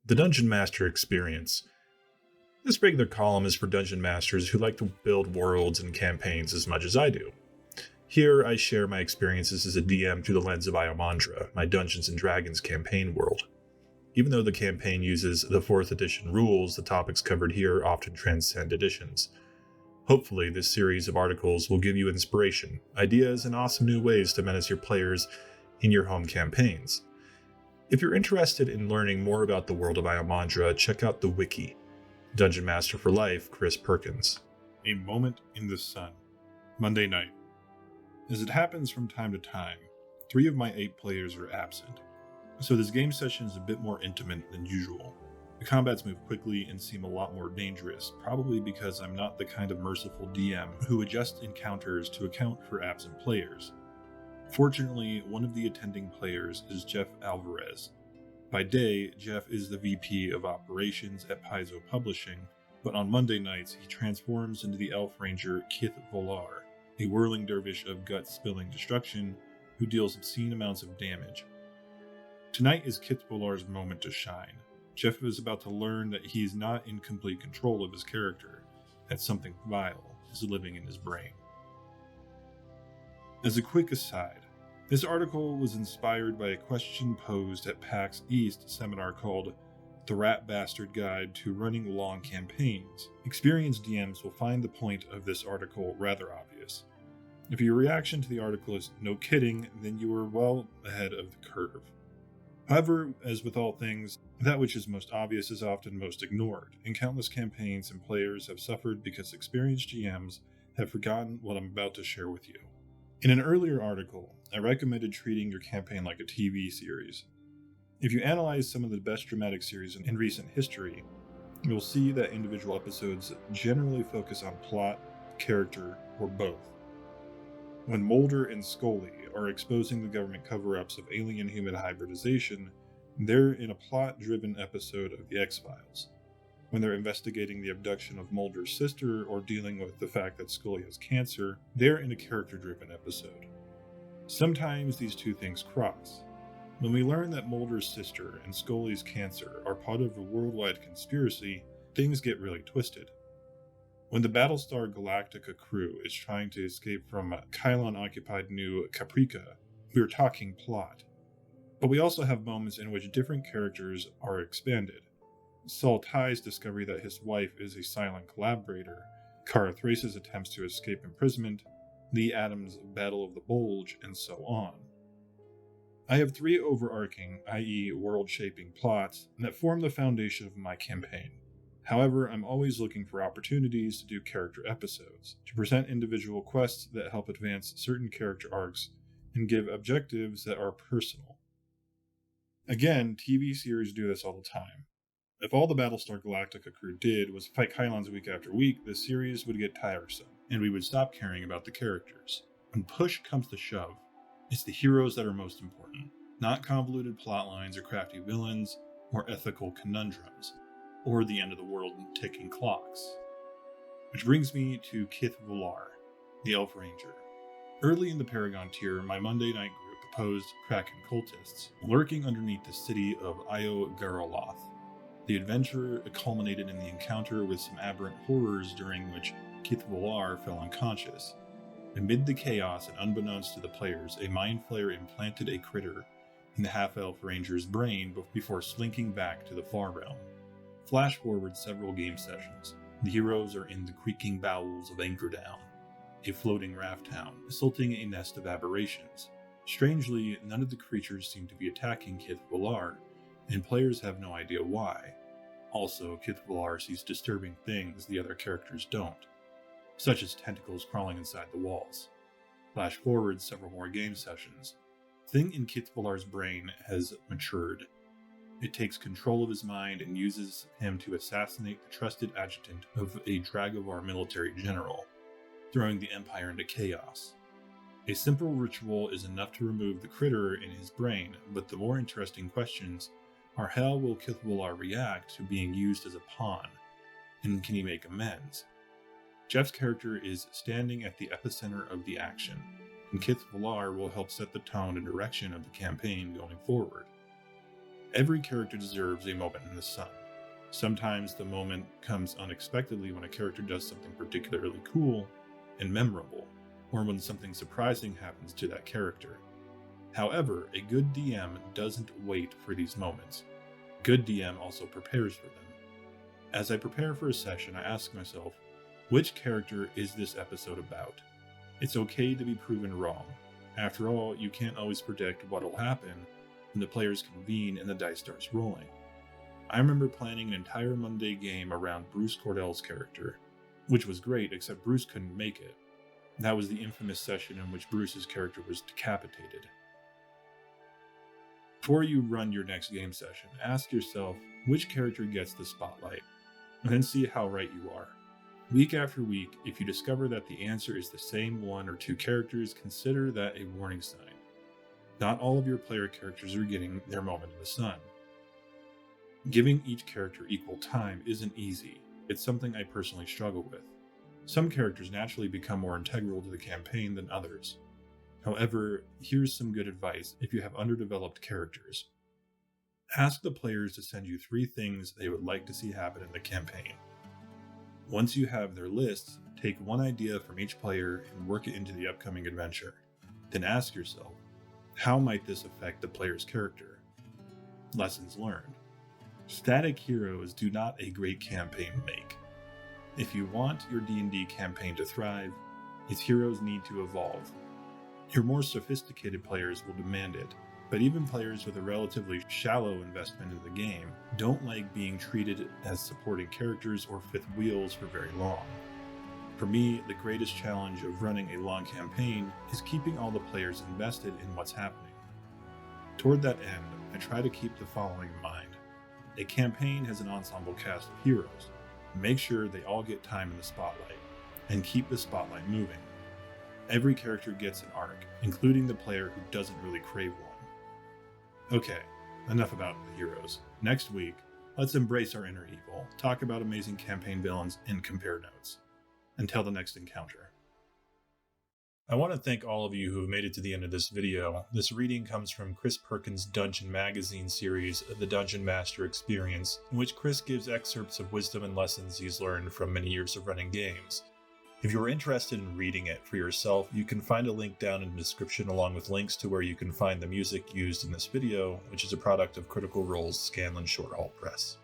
The Dungeon Master Experience. This regular column is for dungeon masters who like to build worlds and campaigns as much as I do. Here, I share my experiences as a DM through the lens of Iomandra, my Dungeons & Dragons campaign world. Even though the campaign uses the 4th edition rules, the topics covered here often transcend editions. Hopefully, this series of articles will give you inspiration, ideas, and awesome new ways to menace your players in your home campaigns. If you're interested in learning more about the world of Iomandra, check out the wiki. Dungeon Master for Life, Chris Perkins. A moment in the sun. Monday night. As it happens from time to time, 3 of my 8 players are absent, so this game session is a bit more intimate than usual. The combats move quickly and seem a lot more dangerous, probably because I'm not the kind of merciful DM who adjusts encounters to account for absent players. Fortunately, one of the attending players is Jeff Alvarez. By day, Jeff is the VP of Operations at Paizo Publishing, but on Monday nights he transforms into the Elf Ranger Kith Volar, a whirling dervish of gut-spilling destruction who deals obscene amounts of damage. Tonight is Kith Volar's moment to shine. Jeff is about to learn that he is not in complete control of his character, that something vile is living in his brain. As a quick aside, this article was inspired by a question posed at PAX East seminar called The Rat Bastard Guide to Running Long Campaigns. Experienced DMs will find the point of this article rather obvious. If your reaction to the article is no kidding, then you are well ahead of the curve. However, as with all things, that which is most obvious is often most ignored, and countless campaigns and players have suffered because experienced GMs have forgotten what I'm about to share with you. In an earlier article, I recommended treating your campaign like a TV series. If you analyze some of the best dramatic series in recent history, you'll see that individual episodes generally focus on plot, character, or both. When Mulder and Scully are exposing the government cover-ups of alien-human hybridization, they're in a plot-driven episode of The X-Files. When they're investigating the abduction of Mulder's sister or dealing with the fact that Scully has cancer, they're in a character-driven episode. Sometimes these two things cross. When we learn that Mulder's sister and Scully's cancer are part of a worldwide conspiracy, things get really twisted. When the Battlestar Galactica crew is trying to escape from Kylon-occupied New Caprica, we're talking plot. But we also have moments in which different characters are expanded. Saul Tighe's discovery that his wife is a silent collaborator, Kara Thrace's attempts to escape imprisonment, Lee Adams' Battle of the Bulge, and so on. I have 3 overarching, i.e. world-shaping plots that form the foundation of my campaign. However, I'm always looking for opportunities to do character episodes, to present individual quests that help advance certain character arcs, and give objectives that are personal. Again, TV series do this all the time. If all the Battlestar Galactica crew did was fight Kylons week after week, the series would get tiresome, and we would stop caring about the characters. When push comes to shove, it's the heroes that are most important, not convoluted plotlines or crafty villains, or ethical conundrums, or the end of the world and ticking clocks. Which brings me to Kith Volar, the Elf Ranger. Early in the Paragon tier, my Monday night group opposed Kraken cultists, lurking underneath the city of Io Garoloth. The adventure culminated in the encounter with some aberrant horrors during which Kith Volar fell unconscious. Amid the chaos and unbeknownst to the players, a mind flayer implanted a critter in the half-elf ranger's brain before slinking back to the far realm. Flash forward several game sessions. The heroes are in the creaking bowels of Anchordown, a floating raft town, assaulting a nest of aberrations. Strangely, none of the creatures seem to be attacking Kith Volar, and players have no idea why. Also, Kith Volar sees disturbing things the other characters don't, such as tentacles crawling inside the walls. Flash forward several more game sessions. The thing in Kith Volar's brain has matured. It takes control of his mind and uses him to assassinate the trusted adjutant of a Dragovar military general, throwing the Empire into chaos. A simple ritual is enough to remove the critter in his brain, but the more interesting questions are how will Kith Volar react to being used as a pawn, and can he make amends? Jeff's character is standing at the epicenter of the action, and Kith Volar will help set the tone and direction of the campaign going forward. Every character deserves a moment in the sun. Sometimes the moment comes unexpectedly when a character does something particularly cool and memorable, or when something surprising happens to that character. However, a good DM doesn't wait for these moments. A good DM also prepares for them. As I prepare for a session, I ask myself, which character is this episode about? It's okay to be proven wrong. After all, you can't always predict what'll happen when the players convene and the dice starts rolling. I remember planning an entire Monday game around Bruce Cordell's character, which was great, except Bruce couldn't make it. That was the infamous session in which Bruce's character was decapitated. Before you run your next game session, ask yourself which character gets the spotlight, and then see how right you are. Week after week, if you discover that the answer is the same one or two characters, consider that a warning sign. Not all of your player characters are getting their moment in the sun. Giving each character equal time isn't easy. It's something I personally struggle with. Some characters naturally become more integral to the campaign than others. However, here's some good advice if you have underdeveloped characters. Ask the players to send you 3 things they would like to see happen in the campaign. Once you have their lists, take one idea from each player and work it into the upcoming adventure. Then ask yourself, how might this affect the player's character? Lessons learned. Static heroes do not a great campaign make. If you want your D&D campaign to thrive, its heroes need to evolve. Your more sophisticated players will demand it, but even players with a relatively shallow investment in the game don't like being treated as supporting characters or fifth wheels for very long. For me, the greatest challenge of running a long campaign is keeping all the players invested in what's happening. Toward that end, I try to keep the following in mind. A campaign has an ensemble cast of heroes. Make sure they all get time in the spotlight, and keep the spotlight moving. Every character gets an arc, including the player who doesn't really crave one. Okay, enough about the heroes. Next week, let's embrace our inner evil, talk about amazing campaign villains, and compare notes. Until the next encounter. I want to thank all of you who have made it to the end of this video. This reading comes from Chris Perkins' Dungeon Magazine series, The Dungeon Master Experience, in which Chris gives excerpts of wisdom and lessons he's learned from many years of running games. If you're interested in reading it for yourself, you can find a link down in the description along with links to where you can find the music used in this video, which is a product of Critical Role's Scanlan Shorthalt Press.